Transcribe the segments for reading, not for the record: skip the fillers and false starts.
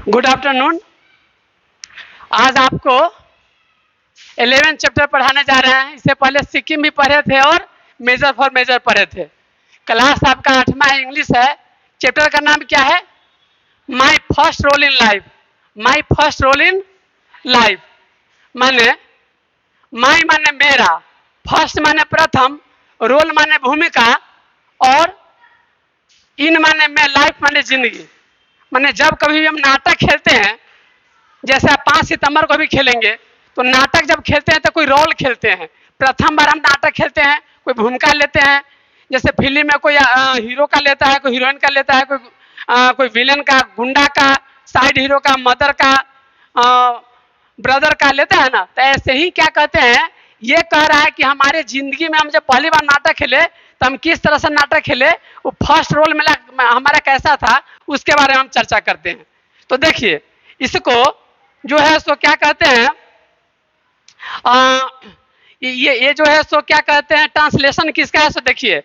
Good afternoon. आज आपको 11 chapter पढ़ाने जा रहे हैं। इससे पहले सिक्किम भी पढ़े थे और मेजर फॉर मेजर पढ़े थे। क्लास आपका 8वां इंग्लिश है। चैप्टर का नाम क्या है? My first role in life. My first role in life माने माई माने मेरा, फर्स्ट माने प्रथम, रोल माने भूमिका और इन माने मैं, लाइफ माने जिंदगी। माने जब कभी भी हम नाटक खेलते हैं, जैसे आप 5 सितंबर को भी खेलेंगे, तो नाटक जब खेलते हैं तो कोई रोल खेलते हैं। प्रथम बार हम नाटक खेलते हैं, कोई भूमिका लेते हैं। जैसे फिल्म में कोई हीरो का लेता है, कोई हीरोइन का लेता है, कोई विलेन का, गुंडा का, साइड हीरो का, मदर का, ब्रदर का लेता है ना। तो ऐसे ही क्या कहते हैं, ये कह रहा है कि हमारे जिंदगी में हम जब पहली बार नाटक खेले तो हम किस तरह से नाटक खेले, वो फर्स्ट रोल में हमारा कैसा था, उसके बारे में हम चर्चा करते हैं। तो देखिए, इसको जो है सो क्या कहते हैं, ये जो है सो क्या कहते हैं, ट्रांसलेशन किसका है सो देखिए,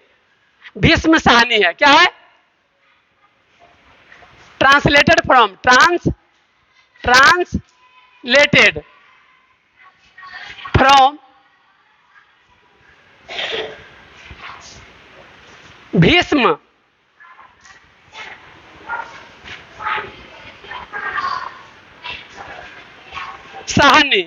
भीष्म साहनी है। क्या है? Translated from, translated from Bhishma Sahni.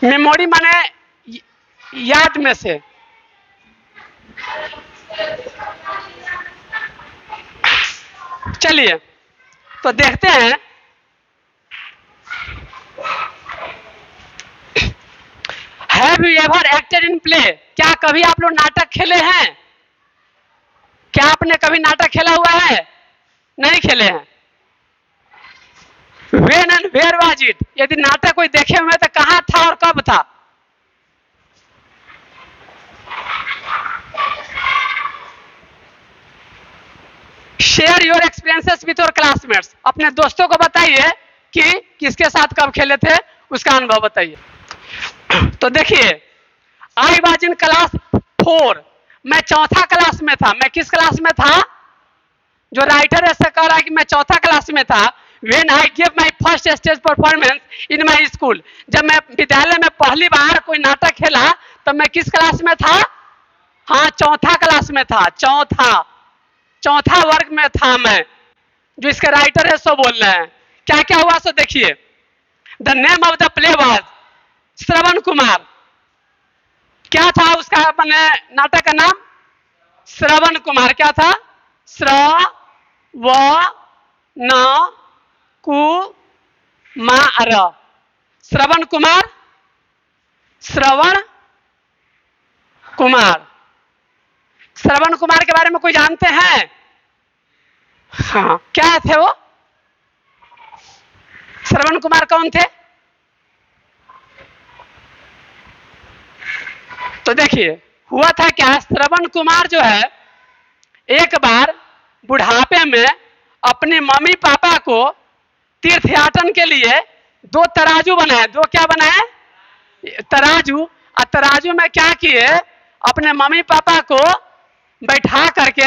Memory माने याद में से। चलिए तो देखते हैं। Have you ever acted in play? क्या कभी आप लोग नाटक खेले हैं? क्या आपने कभी नाटक खेला हुआ है? नहीं खेले हैं। When and where was it? यदि नाटक कोई देखे हुए तो कहां था और कब था? Share your experiences with your classmates. अपने दोस्तों को बताइए कि किसके साथ कब खेले थे, उसका अनुभव बताइए। तो देखिए, आई वाज इन क्लास 4। मैं चौथा क्लास में था। मैं किस क्लास में था? जो राइटर ऐसा कह रहा है कि मैं चौथा क्लास में था। When I gave my first stage performance in my school, जब मैं विद्यालय में पहली बार कोई नाटक खेला तब मैं किस क्लास में था? हाँ, चौथा क्लास में था। चौथा वर्ग में था मैं। जो इसके राइटर है सो बोल रहे हैं। क्या क्या हुआ सो देखिए। The name of the play was Shravan Kumar. क्या था उसका मैंने नाटक का नाम? श्रवण कुमार। क्या था? श्रवण कुमार। श्रवण कुमार, श्रवण कुमार। श्रवण कुमार के बारे में कोई जानते हैं? हाँ, क्या थे वो? श्रवण कुमार कौन थे? तो देखिए, हुआ था क्या, श्रवण कुमार जो है एक बार बुढ़ापे में अपने मम्मी पापा को तीर्थयाटन के लिए 2 तराजू बनाए। 2 क्या बनाए? तराजू। और तराजू में क्या किए, अपने मम्मी पापा को बैठा करके,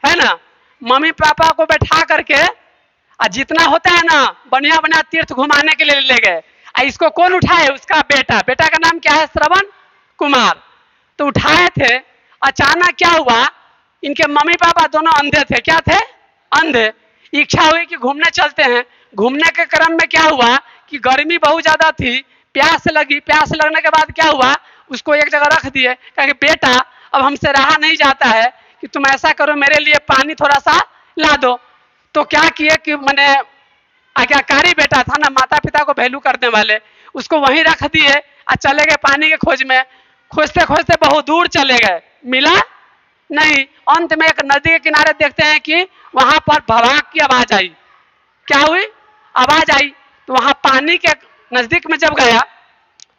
है ना, मम्मी पापा को बैठा करके और जितना होता है ना बढ़िया बढ़िया तीर्थ घुमाने के लिए ले गए। इसको कौन उठाए? उसका बेटा। बेटा का नाम क्या है? श्रवण कुमार। तो उठाए थे। अचानक क्या हुआ, इनके मम्मी पापा दोनों अंधे थे। क्या थे? अंधे। इच्छा हुई कि घूमने चलते हैं। घूमने के क्रम में क्या हुआ कि गर्मी बहुत ज्यादा थी, प्यास लगी। प्यास लगने के बाद क्या हुआ, उसको एक जगह रख दिए। कहा बेटा अब हमसे रहा नहीं जाता है कि तुम ऐसा करो, मेरे लिए पानी थोड़ा सा ला दो। तो क्या किए कि मैंने आज्ञाकारी बेटा था ना, माता पिता को वैल्यू करने वाले, उसको वहीं रख दिए और चले गए पानी के खोज में। खोजते खोजते बहुत दूर चले गए, मिला नहीं। अंत में एक नदी के किनारे देखते हैं कि वहां पर भवाक की आवाज आई। क्या हुई? आवाज आई। तो वहां पानी के नजदीक में जब गया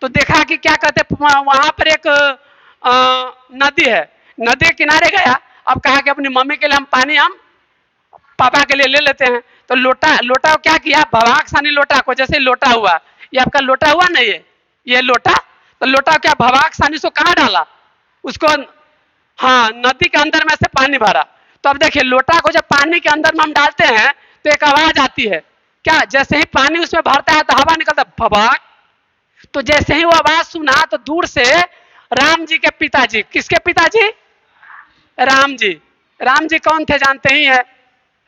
तो देखा कि क्या कहते, वहां पर एक नदी है। नदी के किनारे गया। अब कहा कि अपनी मम्मी के लिए हम पानी हम पापा के लिए ले लेते हैं। तो लोटा को क्या किया, भवाक सानी लोटा को, जैसे लोटा हुआ, ये आपका लोटा हुआ ना, ये लोटा। तो लोटा क्या भवाक सानी से कहाँ डाला, उसको हाँ, नदी के अंदर में से पानी भरा। तो अब देखिए लोटा को जब पानी के अंदर में हम डालते हैं तो एक आवाज आती है, क्या? जैसे ही पानी उसमें भरता है तो हवा निकलता है, भबाक। तो जैसे ही वो आवाज सुना तो दूर से राम जी के पिताजी, किसके पिताजी? राम जी। राम जी कौन थे जानते ही हैं?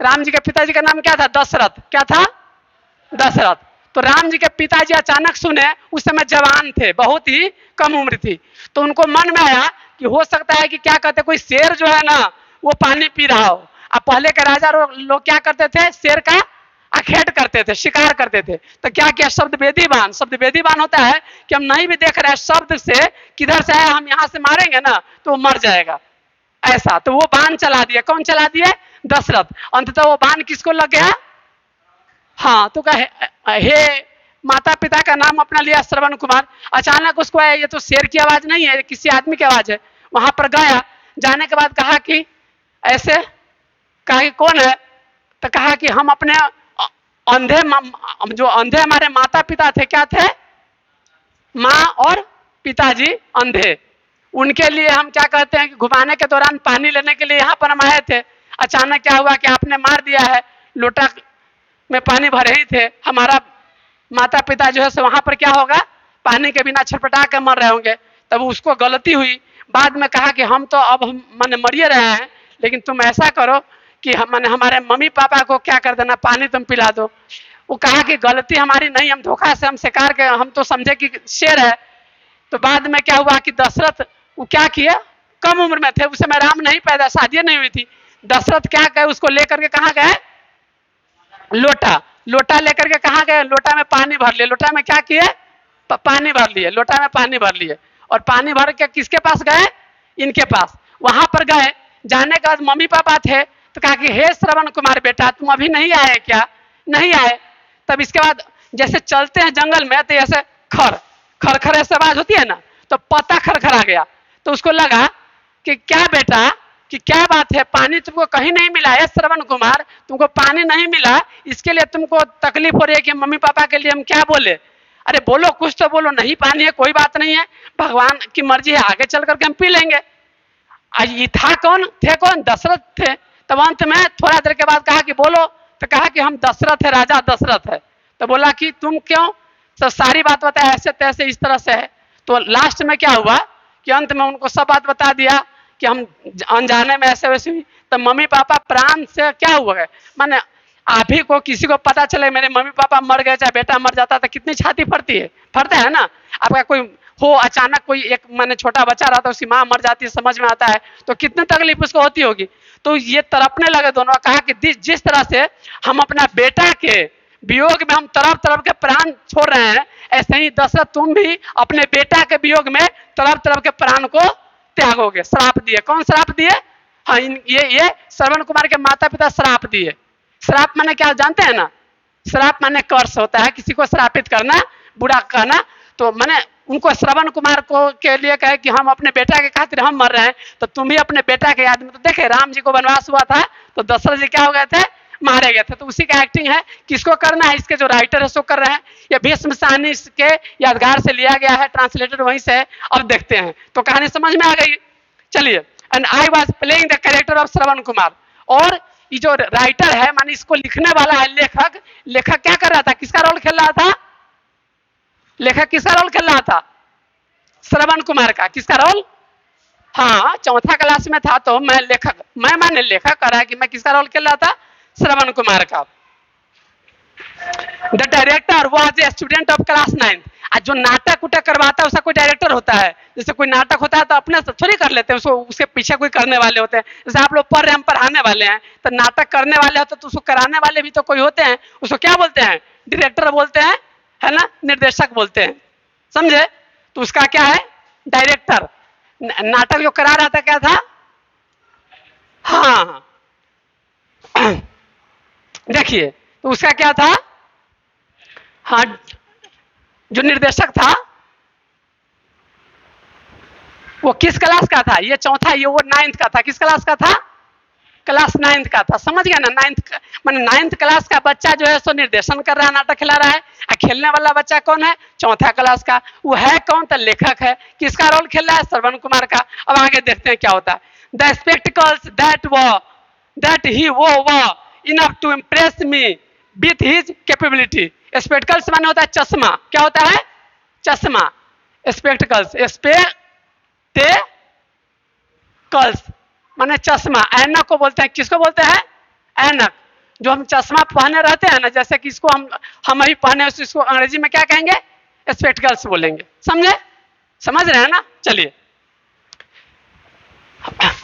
राम जी के पिताजी का नाम क्या था? दशरथ। क्या था? दशरथ। तो राम जी के पिताजी अचानक सुने, उस समय जवान थे, बहुत ही कम उम्र थी। तो उनको मन में आया कि हो सकता है कि क्या कहते, कोई शेर जो है ना वो पानी पी रहा हो। अब पहले के राजा लोग क्या करते थे? शेर का आखेट करते थे, शिकार करते थे। तो क्या किया? शब्द वेदी बाण। शब्द वेदी बाण होता है कि हम नहीं भी देख रहे हैं शब्द से किधर से है, हम यहां से मारेंगे ना तो वो मर जाएगा, ऐसा। तो वो बाण चला दिया। कौन चला दिए? दशरथ। अंततः वो बाण किसको लग गया? हाँ, तो कहे हे माता पिता का नाम अपना लिया श्रवण कुमार। अचानक उसको आया, ये तो शेर की आवाज नहीं है, किसी आदमी की आवाज है। वहां पर गया, जाने के बाद कहा कि ऐसे, कहा कि कौन है? तो कहा कि हम अपने अंधे, जो अंधे हमारे माता पिता थे, क्या थे? माँ और पिताजी अंधे। उनके लिए हम क्या कहते हैं कि घुमाने के दौरान पानी लेने के लिए यहाँ पर हम आए थे। अचानक क्या हुआ कि आपने मार दिया है, लोटा में पानी भरे ही थे, हमारा माता पिता जो है सो वहां पर क्या होगा? पानी के बिना छटपटा के मर रहे होंगे। तब उसको गलती हुई। बाद में कहा कि हम तो अब हम मैंने मरिए रहे हैं, लेकिन तुम ऐसा करो कि मैंने हमारे मम्मी पापा को क्या कर देना, पानी तुम पिला दो। वो कहा कि गलती हमारी नहीं, हम धोखा से हम शिकार के, हम तो समझे कि शेर है। तो बाद में क्या हुआ कि दशरथ वो क्या किया, कम उम्र में थे, उस समय राम नहीं पैदा, शादी नहीं हुई थी। दशरथ क्या कहे, उसको लेकर के कहाँ गए? लोटा। लोटा लेकर के कहाँ गए? लोटा में पानी भर लिए। लोटा में क्या किए? पानी भर लिए। लोटा में पानी भर लिए और पानी भर के किसके पास गए? इनके पास। वहां पर गए, जाने के बाद मम्मी पापा थे तो कहा कि हे श्रवण कुमार बेटा, तुम अभी नहीं आए क्या? नहीं आए। तब इसके बाद जैसे चलते हैं जंगल में तो ऐसे खर खर खर ऐसे आवाज होती है ना, तो पत्ता खरखरा गया। तो उसको लगा कि क्या बेटा, कि क्या बात है, पानी तुमको कहीं नहीं मिला है श्रवण कुमार? तुमको पानी नहीं मिला, इसके लिए तुमको तकलीफ हो रही है कि मम्मी पापा के लिए हम क्या बोले? अरे बोलो, कुछ तो बोलो। नहीं पानी है, कोई बात नहीं है, भगवान की मर्जी है, आगे चल करके हम पी लेंगे। ये था कौन? थे कौन? दशरथ थे। तब अंत में थोड़ा देर के बाद कहा कि बोलो। तो कहा कि हम दशरथ है, राजा दशरथ है। तो बोला कि तुम क्यों? सब सारी बात बताया, ऐसे तैसे इस तरह से है। तो लास्ट में क्या हुआ कि अंत में उनको सब बात बता दिया कि हम अनजाने में ऐसे वैसे हुई। तो मम्मी पापा प्राण से क्या हुआ है, माने आप ही को किसी को पता चले मेरे मम्मी पापा मर गए, चाहे बेटा मर जाता, तो कितनी छाती फटती है, फटता है ना। आपका कोई हो, अचानक कोई एक मैंने छोटा बच्चा रहता है, उसकी माँ मर जाती है, समझ में आता है तो कितनी तकलीफ उसको होती होगी। तो ये तड़पने लगे दोनों। कहा कि जिस तरह से हम अपना बेटा के वियोग में हम तड़प तड़प के प्राण छोड़ रहे हैं, ऐसे ही दशरथ तुम भी अपने बेटा के वियोग में तड़प तड़प के प्राण को त्यागोगे। श्राप दिए। कौन श्राप दिए? हाँ, ये श्रवण कुमार के माता पिता श्राप दिए। श्राप माने क्या जानते हैं ना? श्राप माने कर्स होता है, किसी को श्रापित करना, बुरा कहना। तो मैंने उनको श्रवण कुमार को के लिए कहे कि हम अपने बेटा के खातिर हम मर रहे हैं, तो तुम भी अपने बेटा के याद में। तो देखे राम जी को वनवास हुआ था तो दशरथ जी क्या हो गए थे? मारे गए थे। तो उसी का एक्टिंग है। किसको करना है? इसके जो राइटर है सो कर रहे हैं। ये भीष्म साहनी के यादगार से लिया गया है, ट्रांसलेटेड वहीं से है। अब देखते हैं तो कहानी समझ में आ गई। चलिए, and I was playing the character of Shravan Kumar. और ये जो राइटर है, माने इसको लिखने वाला है लेखक, लेखक क्या कर रहा था? किसका रोल खेल रहा था? लेखक किसका रोल खेल रहा था? श्रवण कुमार का। किसका रोल? हाँ, चौथा क्लास में था तो मैं लेखक, मैं माने लेखक कर रहा है कि मैं किसका रोल खेल रहा था? श्रवण कुमार का। The director was a student of class 9। जो नाटक उटक करवाता है उसका कोई डायरेक्टर होता है। जैसे कोई नाटक होता है तो अपने थोड़ी कर लेते हैं उसको, उसके पीछे कोई करने वाले होते हैं। जैसे आप लोग पढ़ रहे हैं, हम पढ़ाने वाले हैं, तो नाटक करने वाले होते तो उसको कराने वाले भी तो कोई होते हैं। उसको क्या बोलते हैं? डायरेक्टर बोलते हैं, है ना, निर्देशक बोलते हैं, समझे? तो उसका क्या है? डायरेक्टर। नाटक जो करा रहा था क्या था? हाँ, देखिए तो उसका क्या था? हाँ, जो निर्देशक था वो किस क्लास का था? ये चौथा, ये वो 9th का था। किस क्लास का था? क्लास 9th का था, समझ गया ना। 9th क्लास का बच्चा जो है सो निर्देशन कर रहा है, नाटक खिला रहा है। खेलने वाला बच्चा कौन है? 4था क्लास का। वो है कौन? तो लेखक है। किसका रोल खेल रहा है? श्रवण कुमार का। अब आगे देखते हैं क्या होता है। द स्पेक्टिकल्स दैट ही वो enough to impress me with his capability. Spectacles माने होता है चश्मा। क्या होता है? चश्मा। स्पेक्टिकल्स, स्पेक्टिकल्स माने चश्मा। ऐनक को बोलते हैं, किसको बोलते हैं? ऐनक। जो हम चश्मा पहने रहते हैं ना, जैसे कि इसको हम ही पहने, इसको अंग्रेजी में क्या कहेंगे? स्पेक्टिकल्स बोलेंगे। समझे? समझ रहे हैं ना? चलिए।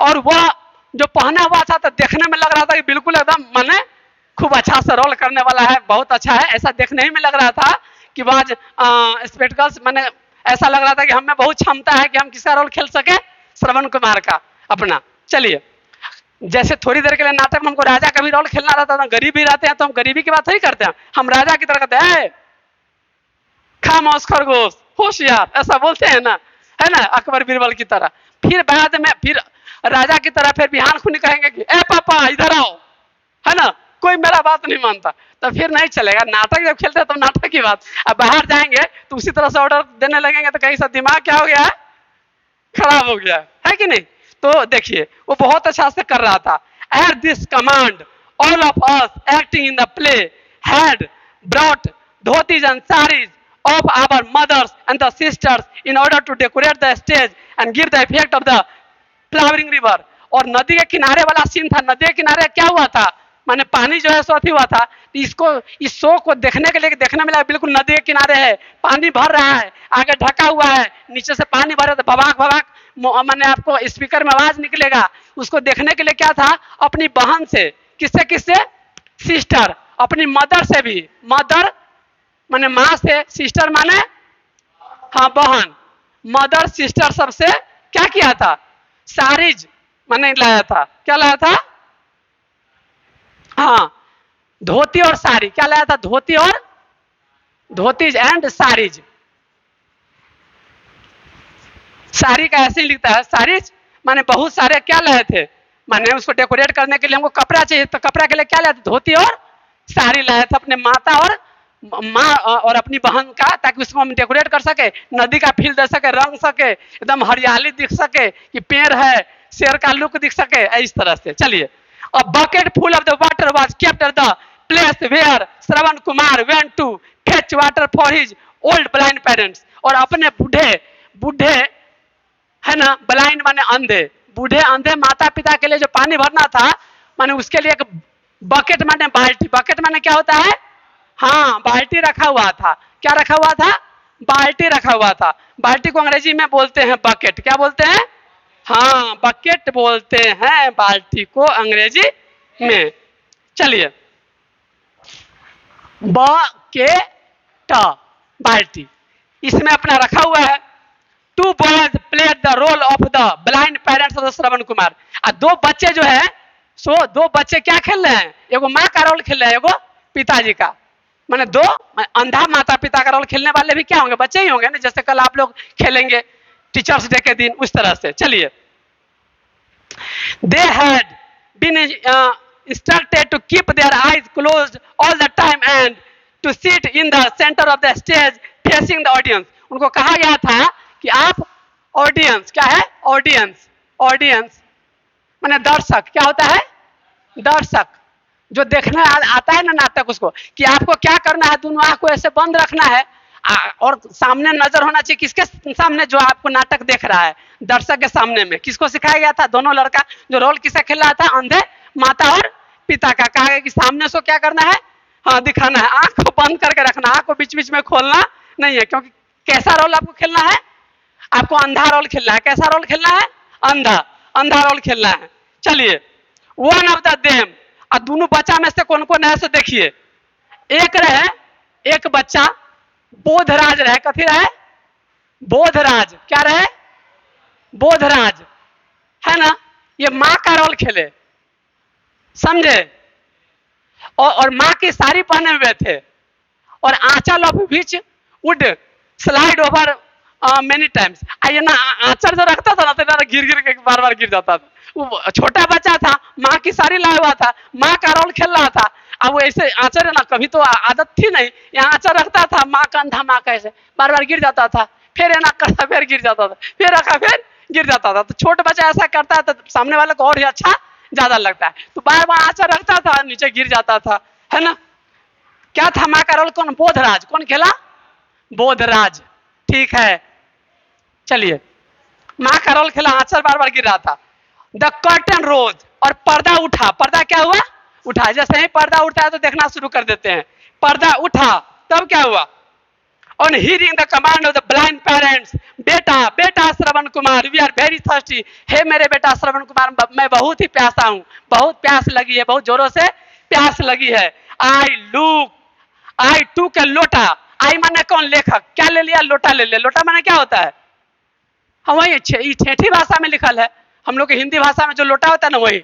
और वह जो पहना हुआ था तो देखने में लग रहा था कि बिल्कुल एकदम माने खूब अच्छा सा रोल करने वाला है, बहुत अच्छा है, ऐसा देखने ही में लग रहा था कि वह स्पेक्टिकल्स माने ऐसा लग रहा था कि हमें बहुत क्षमता है कि हम किसका रोल खेल सके? श्रवण कुमार का अपना। चलिए, जैसे थोड़ी देर के लिए नाटक में हमको राजा का भी रोल खेलना रहता था, गरीब भी रहते हैं तो हम गरीबी की बात नहीं करते हैं, हम राजा की तरह कहते हैं खामोश खरगोश होशियार, ऐसा बोलते हैं ना, है ना, अकबर बीरबल की तरह। फिर बाद में फिर राजा की तरह फिर बिहान खुनी कहेंगे कि ए पापा इधर आओ, है ना, कोई मेरा बात नहीं मानता, तो फिर नहीं चलेगा। नाटक जब खेलते हैं तो नाटक की बात। अब बाहर जाएंगे तो उसी तरह से ऑर्डर देने लगेंगे तो कहीं सा दिमाग क्या हो गया है? खराब हो गया है कि नहीं? तो देखिए वो बहुत अच्छा से कर रहा था। At this command all of us acting in the play had brought dhotis and saris of our mothers and the sisters in order to decorate the stage and give the effect of the flowing river। और नदी के किनारे वाला scene था। नदी के किनारे क्या हुआ था? माने पानी जो है सो अथी हुआ था। इसको इस शो को देखने के लिए देखने में लगा बिल्कुल नदी के किनारे है, पानी भर रहा है, आगे ढका हुआ है, नीचे से पानी भर रहा था, भवाक भवाक मैंने आपको स्पीकर में आवाज निकलेगा। उसको देखने के लिए क्या था? अपनी बहन से, किससे किससे? सिस्टर, अपनी मदर से भी। मदर माने माँ से, सिस्टर माने हाँ बहन, मदर सिस्टर सबसे क्या किया था? साड़ीज माने लाया था। क्या लाया था? हाँ धोती और साड़ी। क्या लाया था? धोती और धोतीज एंड साड़ीज। साड़ी का ऐसे ही लिखता है, साड़ीज माने बहुत सारे क्या लाए थे? माने उसको डेकोरेट करने के लिए हमको कपड़ा चाहिए, तो कपड़ा के लिए क्या लाया था? धोती और साड़ी लाया था अपने माता और माँ और अपनी बहन का, ताकि उसको हम डेकोरेट कर सके, नदी का फील दे सके, रंग सके, एकदम हरियाली दिख सके कि पेड़ है, शेर का लुक दिख सके, इस तरह से। चलिए, a bucket full of the water was kept at the place where Shravan Kumar went to fetch water for his old blind parents. और अपने बूढ़े बूढ़े है ना, ब्लाइंड माने अंधे, बूढ़े अंधे माता पिता के लिए जो पानी भरना था, माने उसके लिए एक बकेट माने बाल्टी। बकेट माने क्या होता है? हाँ बाल्टी रखा हुआ था। क्या रखा हुआ था? बाल्टी रखा हुआ था। बाल्टी को अंग्रेजी में बोलते हैं बकेट। क्या बोलते हैं? हाँ बकेट बोलते हैं बाल्टी को अंग्रेजी में। चलिए, बकेट बाल्टी इसमें अपना रखा हुआ है। Two boys played the role of the blind parents of Shravan Kumar. और दो बच्चे जो है सो दो बच्चे क्या खेल रहे हैं? एगो माँ का रोल खेल रहे हैं, एगो पिताजी का। माने दो अंधा माता पिता का रोल खेलने वाले भी क्या होंगे? बच्चे ही होंगे ना, जैसे कल आप लोग खेलेंगे टीचर्स डे के दिन, उस तरह से। चलिए, they had been instructed to keep their eyes closed all the time and to sit in the centre of the stage facing the audience. उनको कहा गया था कि आप ऑडियंस, क्या है? ऑडियंस, ऑडियंस माने दर्शक। क्या होता है? दर्शक जो देखने आता है ना नाटक, उसको कि आपको क्या करना है, दोनों आंख को ऐसे बंद रखना है और सामने नजर होना चाहिए। किसके सामने? जो आपको नाटक देख रहा है, दर्शक के सामने में। किसको सिखाया गया था? दोनों लड़का जो रोल किसका खेल रहा था? अंधे माता और पिता का। कहा गया कि सामने से क्या करना है? हाँ दिखाना है, आंख को बंद करके रखना, आंख को बीच बीच में खोलना नहीं है। क्योंकि कैसा रोल आपको खेलना है? आपको अंधा रोल खेलना है। कैसा रोल खेलना है? अंधा, अंधा रोल खेलना है। चलिए, वन ऑफ द देम, और दोनों बच्चा में से कौन कौन है सो देखिए। एक रहे, एक बच्चा बोधराज रहे। कथी रहे? बोधराज। क्या रहे? बोधराज, है ना, ये माँ का रोल खेले, समझे, और माँ की साड़ी पहने हुए थे, और aanchal of which would slide over many times. ये ना आंचल जो रखता था ना तो गिर गिर के बार बार गिर जाता था। वो छोटा बच्चा था माँ की साड़ी लाया हुआ था, माँ का रोल खेल रहा था। अब वो ऐसे आंचर है ना, कभी तो आदत थी नहीं, यहाँ आंचर रखता था, माँ कंधा माँ का, ऐसे बार बार गिर जाता था, फिर है ना करता, फिर गिर जाता था, फिर रखा, फिर गिर जाता था। तो छोटा बच्चा ऐसा करता है तो सामने वाले को और ही अच्छा ज्यादा लगता है, तो बार बार आंचर रखता था, नीचे गिर जाता था, है ना। क्या था माँ का रोल? कौन? बोधराज। कौन खेला? बोधराज। ठीक है, चलिए, माँ का रोल खेला, आंचर बार बार गिर रहा था। द कर्टन रोज, और पर्दा उठा। पर्दा क्या हुआ? उठा। जैसे ही पर्दा उठता है तो देखना शुरू कर देते हैं। पर्दा उठा, तब क्या हुआ? On hearing the command of the blind parents, बेटा बेटा Shravan Kumar, we are very thirsty, हे मेरे बेटा श्रवण कुमार, मैं बहुत ही प्यासा हूं, बहुत प्यास लगी है, बहुत जोरों से प्यास लगी है। आई टूक ए लोटा। आई माने कौन? लेखक। क्या ले लिया? लोटा ले लिया। लोटा माने क्या होता है? हाँ, वही ठेठी भाषा में लिखल है, हम लोग के हिंदी भाषा में जो लोटा होता है ना, वही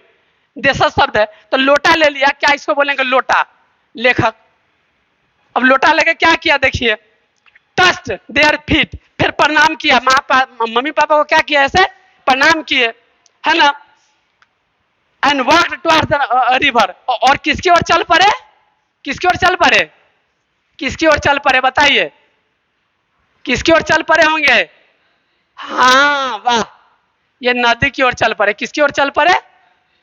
देशज शब्द है। तो लोटा ले लिया, क्या इसको बोलेंगे? लोटा। लेखक। अब लोटा लेके क्या किया? देखिए, टस्ट देयर फीट, फिर प्रणाम किया। मम्मी पापा को क्या किया? ऐसे प्रणाम किए, है ना। And walk towards the river, और किसकी ओर चल पड़े? किसकी ओर चल पड़े? किसकी ओर चल पड़े? बताइए, किसकी ओर चल पड़े होंगे? हाँ, वाह, ये नदी की ओर चल पड़े। किसकी ओर चल पड़े?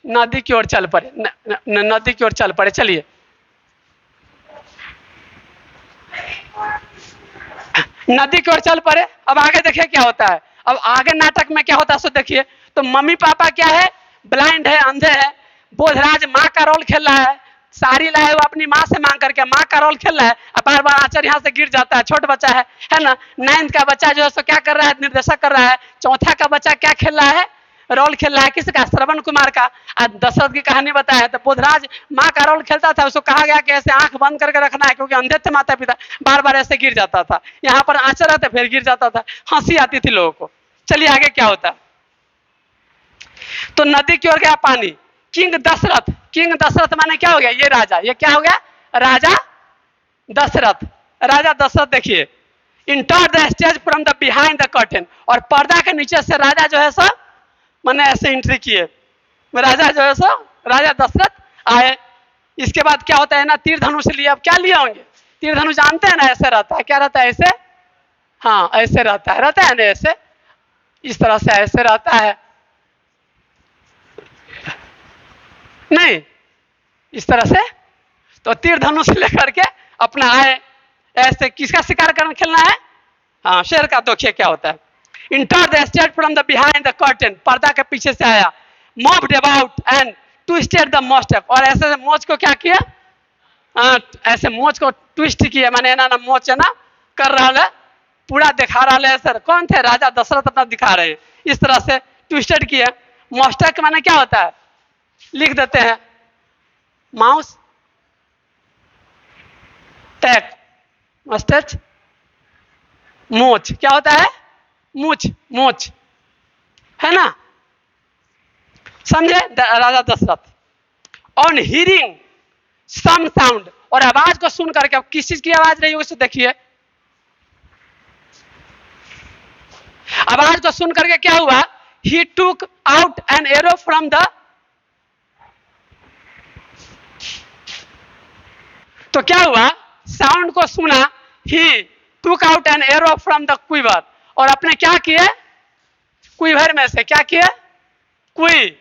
नदी की ओर चल पड़े, नदी की ओर चल पड़े। चलिए, नदी की ओर चल पड़े। अब आगे देखिए क्या होता है। अब आगे नाटक में क्या होता है सो देखिए। तो मम्मी पापा क्या है? ब्लाइंड है, अंधे है। बोधराज माँ का रोल खेल रहा है, साड़ी लाए वो अपनी माँ से मांग करके, माँ का रोल खेल रहा है। अब बार बार आंचर यहाँ से गिर जाता है, छोटा बच्चा है ना। 9th का बच्चा जो है सो क्या कर रहा है? निर्देशक कर रहा है। चौथा का बच्चा क्या खेल रहा है? रोल खेल रहा है। किसका? श्रवण कुमार का। आज दशरथ की कहानी बताया। तो बोधराज माँ का रोल खेलता था, उसको कहा गया कि ऐसे आंख बंद करके रखना है, क्योंकि अंधे थे माता पिता, बार बार ऐसे गिर जाता था। यहाँ पर आंचर रहता, फिर गिर जाता था, हंसी आती थी लोगों को। चलिए आगे क्या होता है। तो नदी की ओर गया पानी। किंग दशरथ, किंग दशरथ माने क्या हो गया? ये राजा, ये क्या हो गया? राजा दशरथ। राजा दशरथ देखिए, enter the stage from the behind the curtain, और पर्दा के नीचे से राजा जो है सो मैंने ऐसे एंट्री किए। राजा जो है सो, राजा दशरथ आए। इसके बाद क्या होता है ना, तीर धनुष लिए। अब क्या लिए होंगे? तीर धनुष जानते हैं ना, ऐसे रहता है। क्या रहता है? ऐसे, हाँ ऐसे रहता है ना, ऐसे, इस तरह से ऐसे रहता है, नहीं इस तरह से। तो तीर धनुष लेकर के अपना आए, ऐसे। किसका शिकार करना खेलना है? हाँ, शेर का। देखिए क्या होता है। Enter the state from the behind the curtain, पर्दा के पीछे से आया। Moved about and twisted the मोस्टेप, और ऐसे मोच को क्या किया? ऐसे मोच को ट्विस्ट किया, माने ना मोच है ना कर रहा है, पूरा दिखा रहा है सर। कौन थे? राजा दशरथ अपना दिखा रहे हैं, इस तरह से ट्विस्टेड किया। मोस्टेक माने क्या होता है? लिख देते हैं, माउस टैक, मस्टच, मोच। क्या होता है? मूछ, मोच, है ना। समझे? Raja Dashrath. On hearing some sound, और आवाज को सुन करके, अब किस चीज की आवाज रही उसे देखिए। आवाज को सुन करके क्या हुआ? ही टूक out an arrow from the, तो क्या हुआ? साउंड को सुना, ही टूक out an arrow from the quiver, और अपने क्या किए? क्विवर में से क्या किए? कुई।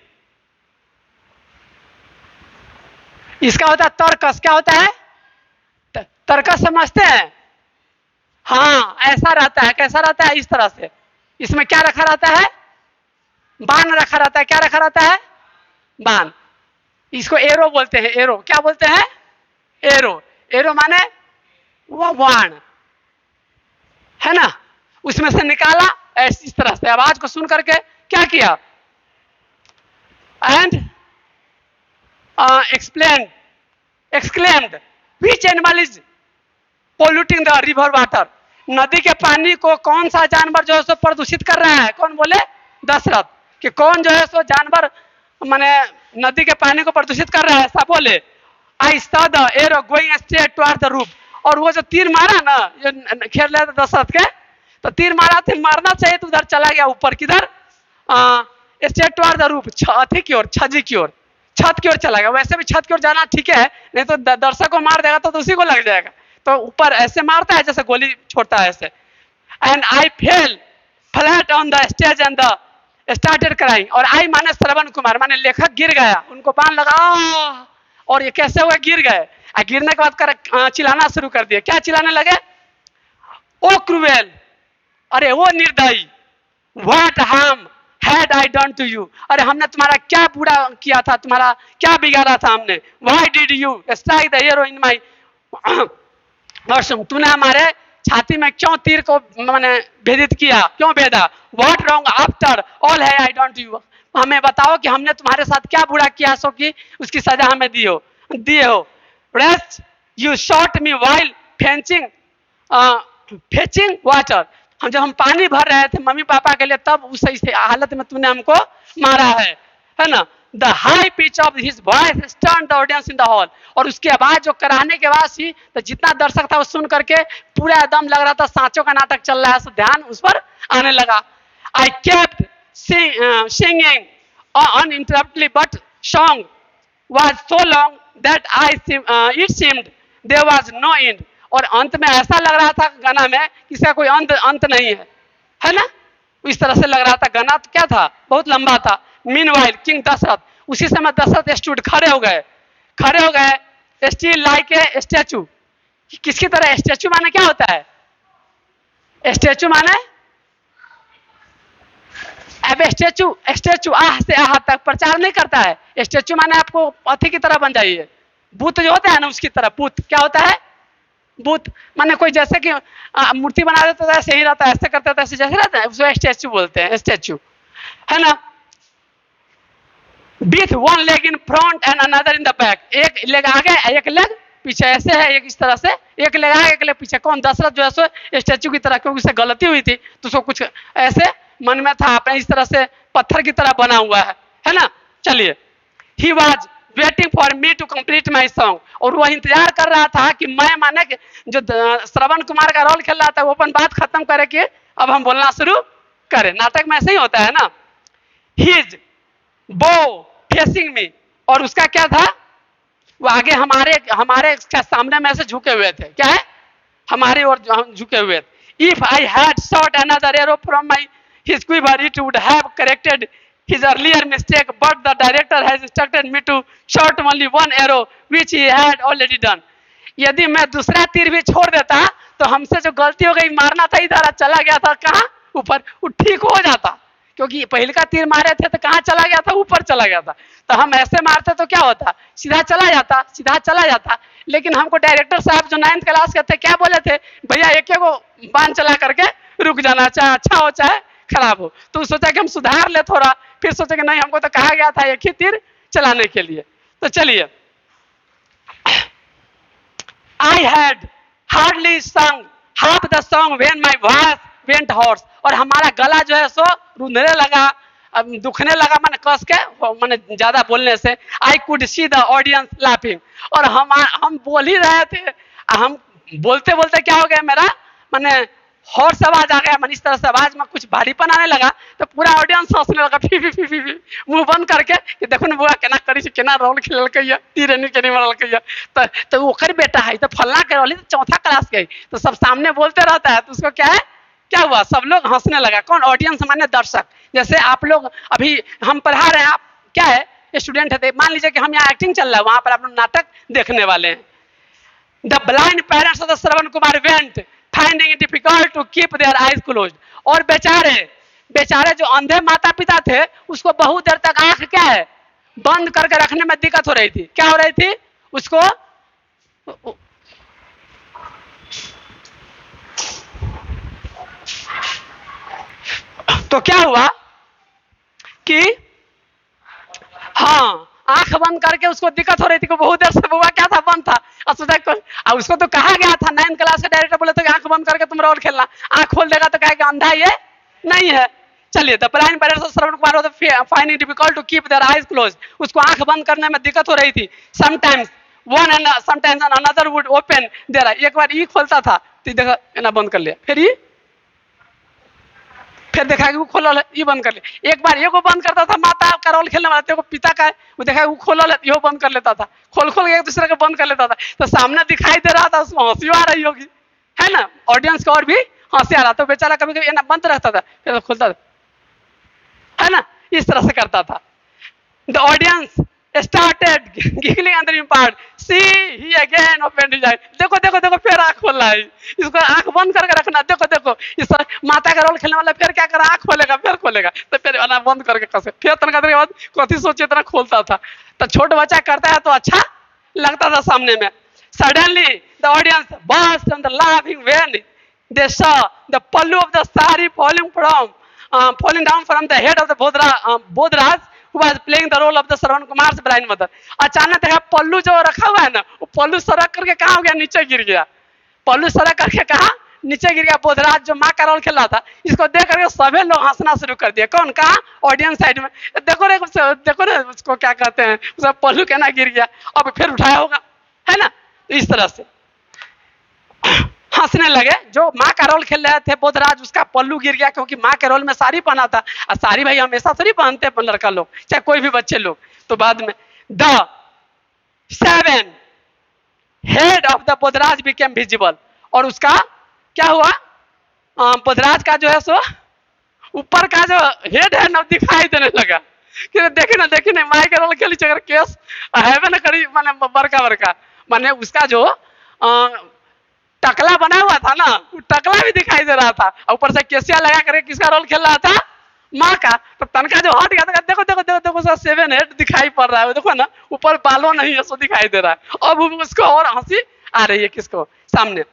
इसका होता है तर्कस। क्या होता है? तर्कस समझते हैं? हाँ, ऐसा रहता है। कैसा रहता है? इस तरह से। इसमें क्या रखा रहता है? बाण रखा रहता है। क्या रखा रहता है? बाण। इसको एरो बोलते हैं। एरो क्या बोलते हैं? एरो। एरो माने वो बाण, है ना। उसमें से निकाला इस तरह से, आवाज को सुन करके क्या किया? And explain exclaimed, which animal is polluting the river water, नदी के पानी को कौन सा जानवर जो है सो प्रदूषित कर रहा है? कौन बोले? दशरथ। कि कौन जो है सो जानवर माने नदी के पानी को प्रदूषित कर रहा है? ऐसा बोले। I saw the arrow going straight toward the roof, और वो जो तीर मारा ना, जो खेल रहे थे दशरथ के, तो तीर मारा थे, मारना चाहिए तो उधर चला गया ऊपर। किधर? स्ट्रेट टुवर्ड द रूफ, अथी की ओर, छजी की ओर। छत की ओर चला गया। वैसे भी छत की ओर जाना ठीक है, नहीं तो दर्शक को मार देगा तो उसी को लग जाएगा। तो ऊपर ऐसे मारता है जैसे गोली छोड़ता है ऐसे। And I fail flat on the stage and the started crying. और आई माने श्रवण कुमार माने लेखक गिर गया, उनको बाण लगा। और ये कैसे हुआ, गिर गए। गिरने के बाद चिल्लाना शुरू कर दिए। क्या चिल्लाने लगे, ओ क्रूएल, अरे वो निर्दयी, what harm had I done to you, अरे हमने तुम्हारा क्या बुरा किया था, तुम्हारा क्या बिगाड़ा था हमने। Why did you strike the arrow in my तुमने हमारे छाती में क्यों तीर को मैंने भेदित किया, क्यों भेदा। व्हाट रॉन्ग आफ्टर ऑल है आई डोंट यू, हमें बताओ कि हमने तुम्हारे साथ क्या बुरा किया सो कि उसकी सजा हमें दिए हो। Rest you shot me while fencing fetching water, हम जब हम पानी भर रहे थे मम्मी पापा के लिए तब उस हालत में तुमने हमको मारा है ना। The high pitch of his voice stern the audience in the hall, और उसकी आवाज जो कराहने के बाद ही तो जितना दर्शक था वो सुन करके पूरा एकदम लग रहा था सांचों का नाटक चल रहा है, ध्यान उस पर आने लगा। I kept singing uninterruptedly but song was so long that it seemed there was no end, और अंत में ऐसा लग रहा था गाना में किसी कोई अंत नहीं है ना। इस तरह से लग रहा था गाना, तो क्या था, बहुत लंबा था। मीनवाइल किंग दशरथ, उसी समय दशरथ स्टूड खड़े हो गए स्टिल लाइक ए स्टैचू। किसकी तरह, स्टैचू माने क्या होता है, स्टैचू माने अब स्टैचू आह से आह तक प्रचार नहीं करता है। स्टैचू माने आपको अथी की तरह बन जाइए, बूथ जो होता है ना उसकी तरह। बूथ क्या होता है, बूथ माने कोई जैसे कि मूर्ति बना देता है ऐसे ही रहता है, ऐसे करता है ऐसे जैसे रहता है, उसको स्टैचू बोलते हैं, स्टैचू है ना। With one leg in front end another in the back, एक लेग आगे एक लेग पीछे, ऐसे है एक इस तरह से, एक लेग आगे एक लेग पीछे। कौन, दशरथ जो है सो स्टैचू की तरह, क्योंकि उससे गलती हुई थी तो उसको कुछ ऐसे मन में था अपने इस तरह से पत्थर की तरह बना हुआ है ना। चलिए, he was waiting for me to complete my song, और वो इंतजार कर रहा था कि मैं माने कि जो श्रवण कुमार का रोल खेल रहा था वो अपन बात खत्म करे कि अब हम बोलना शुरू करें। नाटक में ऐसे ही होता है ना। हिज बो फेसिंग मी, और उसका क्या था, वो आगे हमारे सामने में से झुके हुए थे। क्या है, हमारी ओर हम झुके हुए थे। If I had shot another arrow from my his quiver, it would have corrected his earlier mistake, but the director has instructed me to shoot only one arrow which he had already done. यदि मैं दूसरा तीर भी छोड़ देता तो हमसे जो गलती हो गई मारना था इधर चला गया था कहाँ ऊपर, वो ठीक हो जाता, क्योंकि पहले का तीर मारे थे तो कहाँ चला गया था, ऊपर चला गया था। तो हम ऐसे मारते तो क्या होता, सीधा चला जाता। लेकिन हमको डायरेक्टर साहब जो 9th क्लास के थे क्या बोले थे, भैया एक बाण चला करके रुक जाना, चाहे अच्छा हो चाहे खराब हो। तो सोचा कि हम सुधार ले थोड़ा, फिर सोचे कि नहीं हमको तो कहा गया था एक ही तीर चलाने के लिए। तो चलिए, आई हैड हार्डली संग half the song when my voice went horse, और हमारा गला जो है सो रुंधने लगा, दुखने लगा मैंने कस के, मैंने ज्यादा बोलने से। I could see the audience laughing, और हम बोल ही रहे थे, हम बोलते बोलते क्या हो गया मेरा मैंने हॉर्स आवाज आ गया, मैंने इस तरह से आवाज में कुछ भारीपन आने लगा, तो पूरा ऑडियंस हंसने लगा फी फी फी फी फी मुंह बंद करके कि देखो ना बुआ केना करी केना रोल खेल कहिया तीर नहीं केनी मारल कहिया। तो ओकर बेटा है तो फलना के रोली तो 4था क्लास गई, तो सब सामने बोलते रहता है, तो उसको क्या है, क्या हुआ, सब लोग हंसने लगा। कौन, ऑडियंस माने दर्शक। जैसे आप लोग अभी हम पढ़ा रहे हैं, आप क्या है स्टूडेंट है, मान लीजिए कि हम यहाँ एक्टिंग चल रहा है, वहां पर आप लोग नाटक देखने वाले हैं। The blind parents of the Shravan Kumar went finding it difficult to keep their eyes closed, और बेचारे जो अंधे माता पिता थे उसको बहुत देर तक आंख क्या है बंद करके रखने में दिक्कत हो रही थी। क्या हो रही थी उसको, तो क्या हुआ कि हाँ आंख बंद करके उसको दिक्कत हो रही थी, बहुत देर से बुआ क्या था बंद था, उसको तो कहा गया था 9th क्लास के डायरेक्टर बोले तो आंख बंद करके तुम रोल खेलना, आंख खोल देगा तो कहेगा अंधा ये नहीं है। चलिए, the blind parents Shravan Kumar finding difficult to keep their eyes close, उसको आंख बंद करने में दिक्कत हो रही थी। Sometimes one and sometimes another would open their, एक बार ई खोलता था तो देखो ना बंद कर लिया, फिर ये फिर देखा कि वो खोलल है, ये बंद कर ले। एक बार एगो बंद करता था माता का रोल खेलने वाला, तेरे को पिता का है, वो देखा वो खोलल है, यो बंद कर लेता था, खोल खोल के एक दूसरे को बंद कर लेता था। तो सामने दिखाई दे रहा था, उसमें हंसी आ रही होगी, है ना, ऑडियंस को और भी हंसी आ रहा। तो बेचारा कभी कभी ना बंद रखता था, फिर खुलता था, है ना, इस तरह से करता था। The audience started giggling and impart. See, he again opened his eyes. देखो देखो देखो फिर आँख खोला है, इसको आँख बंद करके रखना। देखो देखो इस माता का रोल खेलने वाला फिर क्या करा, आँख खोलेगा, फिर खोलेगा, तो फिर आना बंद करके कसे, फिर तनका देर के बाद कथी सोचे इतना खोलता था। तो छोट बच्चा करता है तो अच्छा लगता था सामने में। Suddenly the audience burst into laughing when they saw the pallu of the sari falling down from the head of the Bodhraj who was playing the role of the Shravan Kumar's blind mother. अचानक देखा पल्लू जो रखा हुआ है ना, वो पल्लू सड़क करके कहाँ हो गया, नीचे गिर गया। पल्लू सड़क करके कहा नीचे गिर गया। बोधराज जो माँ का रोल खेल रहा था, इसको देख करके सभी लोग हंसना शुरू कर दिया। कौन, कहा, ऑडियंस साइड में। देखो रे देखो रे उसको क्या कहते हैं, उसका पल्लू कहना गिर गया, अब फिर उठाया होगा, है ना। तो इस तरह से हंसने लगे। जो माँ का रोल खेल रहे थे बोधराज, उसका पल्लू गिर गया, क्योंकि माँ के रोल में साड़ी पहना था, और साड़ी भाई हमेशा थोड़ी पहनते हैं लड़का लोग, चाहे कोई भी बच्चे लोग। तो बाद में the 7 head of the Bodhraj became visible, और उसका क्या हुआ, बोधराज का जो है सो ऊपर का जो हेड है ना दिखाई देने लगा। कि देखी ना माँ के रोल खेली अगर केस है ना करी, माने बड़का बड़का, माने उसका जो टकला बना हुआ था ना, वो टकला भी दिखाई दे रहा था, ऊपर से केसिया लगा करके किसका रोल खेल रहा था, माँ का। तो तनका जो हट गया था, देखो देखो देखो देखो उसका 7 हेड दिखाई पड़ रहा है, देखो ना ऊपर बालों नहीं है, सो दिखाई दे रहा है। अब उसको और हंसी आ रही है किसको, सामने।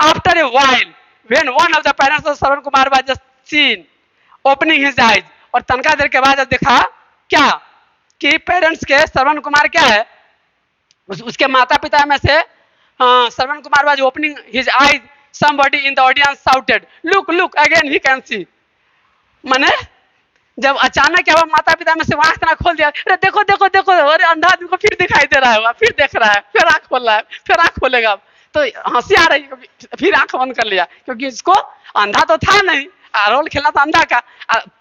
After a while when one of the parents of Shravan Kumar was just seen opening his eyes, और तनका देर के बाद जब देखा क्या कि पेरेंट्स के श्रवण कुमार क्या है, उसके माता पिता में से Shravan Kumar was opening his eyes, somebody in the audience shouted look look again he can see। माने जब अचानक क्या हुआ, माता पिता में से आंख ना खोल दिया, अरे देखो देखो देखो, अरे अंधा आदमी को फिर दिखाई दे रहा है, फिर देख रहा है, फिर आंख खोल रहा है, फिर आंख खोलेगा। तो हंसी आ रही है, फिर आंख बंद कर लिया, क्योंकि इसको अंधा तो था नहीं, रोल खेलना था अंधा का।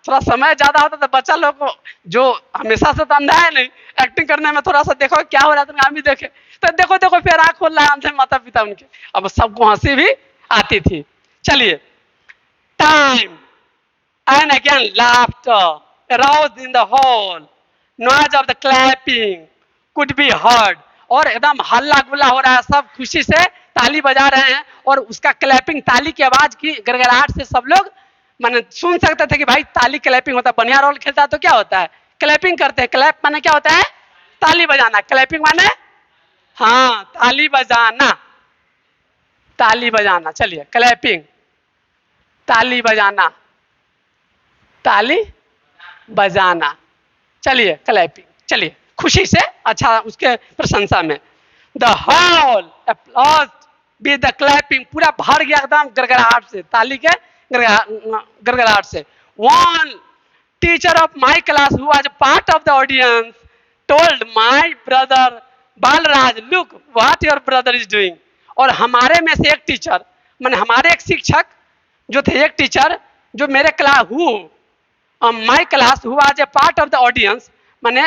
थोड़ा समय ज्यादा होता तो बच्चा लोग को जो हमेशा से तो अंधा है नहीं, एक्टिंग करने में थोड़ा सा देखो क्या हो रहा है, तो हम भी देखे, तो देखो देखो फिर आंख खोल रहा है अंधे माता पिता उनके। अब सबको हंसी भी आती थी। चलिए, time and again laughter aroused in the hall, noise of the clapping could be heard, और एकदम हल्ला गुल्ला हो रहा है, सब खुशी से ताली बजा रहे हैं, और उसका क्लैपिंग ताली की आवाज की गड़गड़ाहट से सब लोग माने सुन सकते थे कि भाई ताली क्लैपिंग होता है। बढ़िया रोल खेलता है तो क्या होता है, क्लैपिंग करते हैं। क्लैप माने क्या होता है, ताली बजाना। क्लैपिंग माने हाँ ताली बजाना, ताली बजाना। चलिए, क्लैपिंग ताली बजाना, ताली बजाना। चलिए, क्लैपिंग, चलिए खुशी से, अच्छा उसके प्रशंसा में। The hall applause with the clapping, पूरा भर गया एकदम गड़गड़ाहट से, ताली के गड़गड़ाहट से। One teacher of my class who was part of the audience told my brother Balraj look what your brother is doing. और हमारे में से एक टीचर, माने हमारे एक शिक्षक जो थे, एक टीचर जो मेरे class my class who was a part of the audience, माने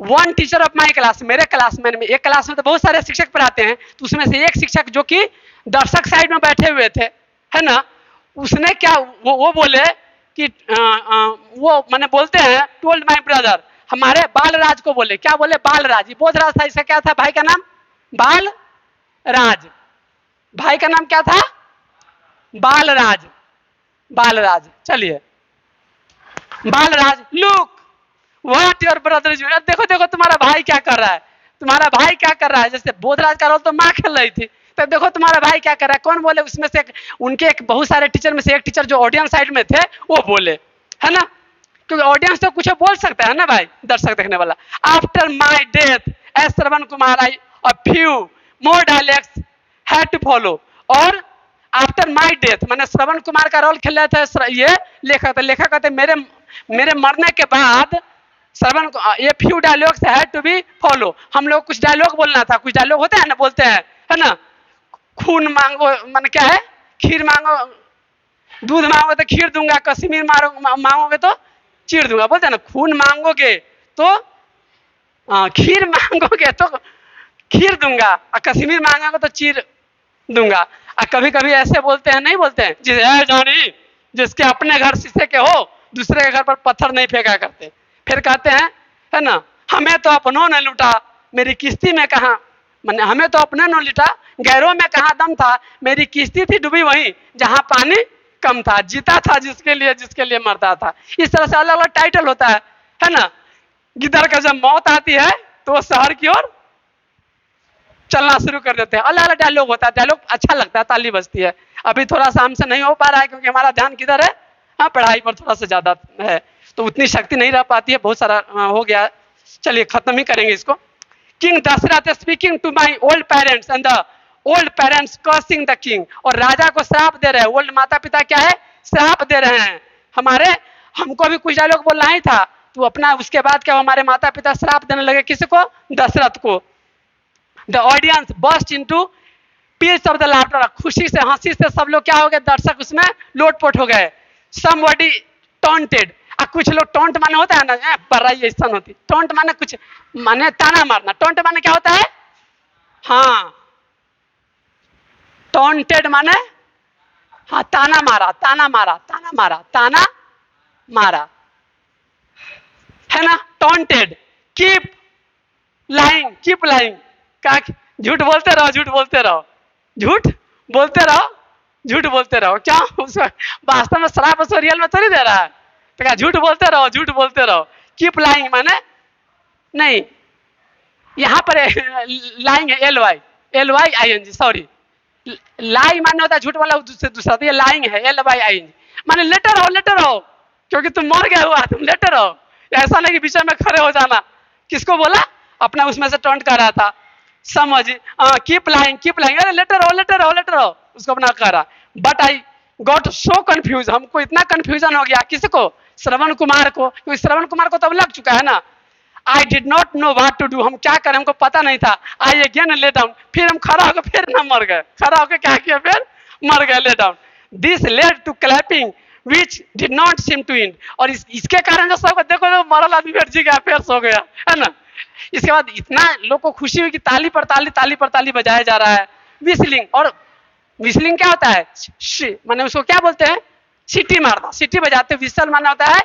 one teacher of my class, मेरे क्लास में, एक क्लास में तो बहुत सारे शिक्षक पढ़ाते हैं, तो उसमें से एक शिक्षक जो कि दर्शक साइड में बैठे हुए थे, है ना, उसने क्या वो बोले कि वो माने बोलते हैं टोल्ड माई ब्रदर, हमारे बालराज को बोले, क्या बोले, बालराज। बोधराज था, इसका क्या था, भाई का नाम बालराज, भाई का नाम क्या था, बालराज, बालराज। चलिए, Balraj look what your brother is, देखो देखो तुम्हारा भाई क्या कर रहा है, तुम्हारा भाई क्या कर रहा है। जैसे बोधराज का रोल तो माँ खेल रही थी, तो देखो तुम्हारा भाई क्या कर रहा है। कौन बोले, उसमें से उनके एक बहुत सारे टीचर में से एक टीचर जो ऑडियंस साइड में थे वो बोले, है ना, क्योंकि ऑडियंस तो कुछ बोल सकता है ना भाई, दर्शक देखने वाला। After my death as Shravan Kumar I a few more dialogues had to follow, और आफ्टर माई डेथ माने श्रवण कुमार का रोल खेल रहे थे ये लेखक, लेखक कहते मेरे मरने के बाद श्रवण ये few dialogues had to be follow, हम लोग कुछ डायलॉग बोलना था, कुछ डायलॉग होते हैं ना, बोलते हैं, है ना, खून मांगो, माने क्या है, खीर मांगो, दूध मांगोगे तो खीर दूंगा, कश्मीर मांगोगे तो चीर दूंगा। बोलते हैं ना, खून मांगोगे तो खीर मांगोगे तो खीर दूंगा, और कश्मीर मांगोगे तो चीर दूंगा। और कभी कभी ऐसे बोलते हैं, नहीं बोलते हैं, जिसे जानी जिसके अपने घर शीशे के हो, दूसरे के घर पर पत्थर नहीं फेंका करते। फिर कहते हैं, है ना, हमें तो अपनों ने लूटा, मेरी किस्ती में कहा, मैंने हमें तो अपने ने लूटा, गैरों में कहा दम था, मेरी किस्ती थी डूबी वहीं जहां पानी कम था, जीता था जिसके लिए मरता था। इस तरह से अलग अलग टाइटल होता है ना। गिदड़ का जब मौत आती है तो वो शहर की ओर चलना शुरू कर देते हैं। अलग अलग डायलॉग होता है, डायलॉग अच्छा लगता है, ताली बजती है। अभी थोड़ा सा हमसे नहीं हो पा रहा है क्योंकि हमारा ध्यान किधर है, हाँ, पढ़ाई पर थोड़ा सा ज्यादा है, तो उतनी शक्ति नहीं रह पाती है, बहुत सारा हो गया। चलिए खत्म ही करेंगे इसको। King Dasharath speaking to my old parents and the old parents cursing the king, और राजा को श्राप दे रहे हैं। ओल्ड माता पिता क्या है, श्राप दे रहे हैं हमारे। हमको भी कुछ डायलॉग बोलना ही था, तो अपना उसके बाद क्या हमारे माता पिता श्राप देने लगे, किसको, दशरथ को। The audience burst into piece of the laughter, खुशी से हंसी से सब लोग क्या हो गए, दर्शक उसमें लोटपोट हो गए। समबॉडी टॉन्टेड, कुछ लोग टोंट माने होता है ना, बड़ाई ऐसा होती, टोंट माने कुछ माने ताना मारना, टोंट माने क्या होता है, हाँ, टोंटेड माने हाँ, ताना मारा, ताना मारा, ताना मारा, ताना मारा, है ना, टोंटेड। कीप लाइंग, कीप लाइंग, का झूठ बोलते रहो, झूठ बोलते रहो, झूठ बोलते रहो, झूठ बोलते रहो। क्या वास्तव में शराब उसको रियल में थोड़ी दे रहा है, तो क्या झूठ बोलते रहो, झूठ बोलते रहो। कीप लाइंग माने नहीं, यहां पर लाइंग है LYING, सॉरी, लाई माने होता है झूठ वाला दूसरा, तो ये लाइंग है LYING, माने लेटर हो, लेटर हो, क्योंकि तुम मर गए हुआ, तुम लेटर हो। ऐसा नहीं कि बीच में खड़े हो जाना। किसको बोला, अपना उसमें से टोंट कर रहा था, समझ, कीप लाइंग, कीप लाइंग, अरे लेटर हो, लेटर हो, लेटर हो, उसको अपना कह रहा। But I got so confuse, हमको इतना कंफ्यूजन हो गया, किसको, श्रवण कुमार को, क्योंकि श्रवण कुमार को तो अब लग चुका है ना। I did not know what to do, हम क्या करें हमको पता नहीं था। आई अगेन ले डाउन, फिर हम खड़ा होकर फिर ना मर गए, खड़ा होकर क्या किया, फिर मर गए, lay down. This led to clapping which did not seem to end, और इसके कारण जो सब देखो जो मरल आदमी बैठ जी गया, फिर सो गया, है ना। इसके बाद इतना लोग को खुशी हुई कि ताली पर ताली, ताली पर ताली बजाया जा रहा है। विस्लिंग, और विस्लिंग क्या होता है, माने उसको क्या बोलते हैं, सीटी मारना, सीटी बजाते। विसल माना होता है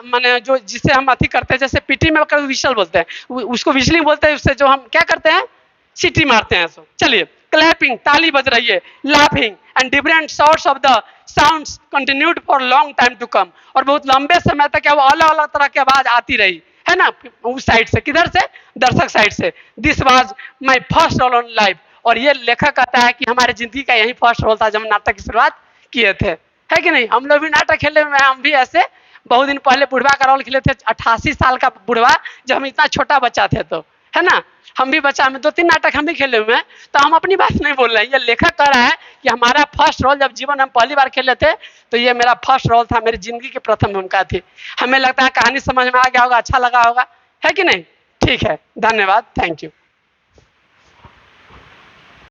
माने जो जिससे हम अति करते हैं, जैसे पीटी में विशल बोलते हैं, उसको विस्लिंग बोलते हैं, उससे जो हम क्या करते हैं, सीटी मारते हैं। सो चलिए, क्लैपिंग, ताली बज रही है, laughing and different sorts of the sounds continued for long time to come, और बहुत लंबे समय तक क्या वो अलग अलग तरह की आवाज आती रही, है ना, उस साइड से, किधर से, दर्शक साइड से। This was my first roll on life, और ये लेखक कहता है कि हमारी जिंदगी का यही फर्स्ट रोल था जब हम नाटक की शुरुआत किए थे, है कि नहीं। हम लोग भी नाटक खेले हुए हैं, हम भी ऐसे बहुत दिन पहले बुढ़वा का रोल खेले थे, 88 साल का बुढ़वा, जब हम इतना छोटा बच्चा थे, तो है ना, हम भी बच्चा में 2-3 नाटक हम भी खेले हुए हैं, तो हम अपनी बात नहीं बोल रहे हैं। ये लेखक कह रहा है कि हमारा फर्स्ट रोल जब जीवन में हम पहली बार खेले थे, तो ये मेरा फर्स्ट रोल था, मेरी जिंदगी की प्रथम भूमिका थी। हमें लगता है कहानी समझ में आ गया होगा, अच्छा लगा होगा, है कि नहीं। ठीक है, धन्यवाद, थैंक यू।